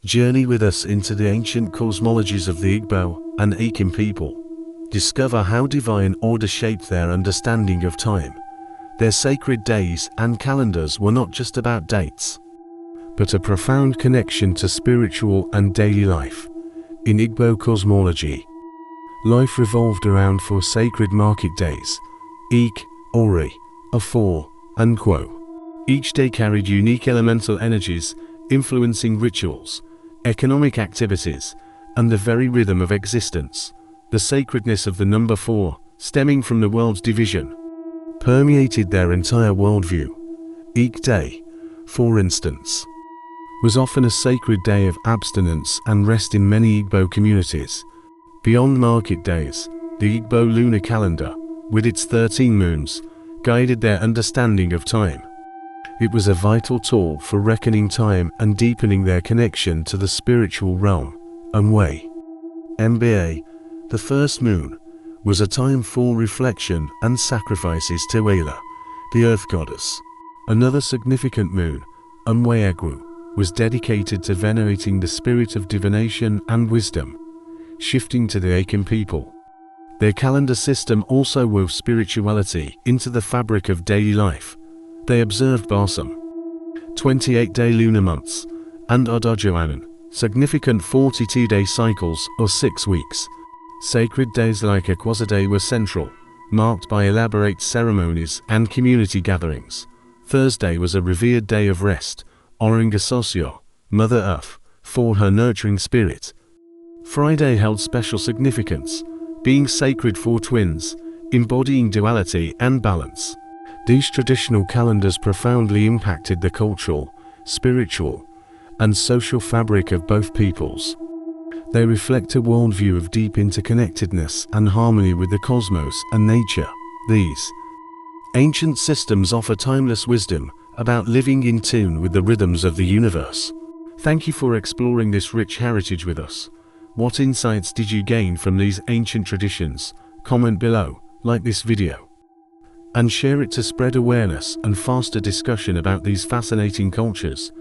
Journey with us into the ancient cosmologies of the Igbo and Akan people. Discover how divine order shaped their understanding of time. Their sacred days and calendars were not just about dates, but a profound connection to spiritual and daily life. In Igbo cosmology, life revolved around four sacred market days: Ik, Ori, Afo, and Kwo. Each day carried unique elemental energies, influencing rituals, economic activities, and the very rhythm of existence. The sacredness of the number 4, stemming from the world's division, permeated their entire worldview. Ik Day, for instance, was often a sacred day of abstinence and rest in many Igbo communities. Beyond market days, the Igbo lunar calendar, with its 13 moons, guided their understanding of time. It was a vital tool for reckoning time and deepening their connection to the spiritual realm. Way. MBA, the first moon, was a time for reflection and sacrifices to Ela, the earth goddess. Another significant moon, Agwu, was dedicated to venerating the spirit of divination and wisdom. Shifting to the Akan people, their calendar system also wove spirituality into the fabric of daily life. They observed Barsam, 28-day lunar months, and Odojoanan, significant 42-day cycles or 6 weeks. Sacred days like Akwazade were central, marked by elaborate ceremonies and community gatherings. Thursday was a revered day of rest, honoring Asosio, Mother Earth, for her nurturing spirit. Friday held special significance, being sacred for twins, embodying duality and balance. These traditional calendars profoundly impacted the cultural, spiritual, and social fabric of both peoples. They reflect a worldview of deep interconnectedness and harmony with the cosmos and nature. These ancient systems offer timeless wisdom about living in tune with the rhythms of the universe. Thank you for exploring this rich heritage with us. What insights did you gain from these ancient traditions? Comment below, like this video, and share it to spread awareness and foster discussion about these fascinating cultures.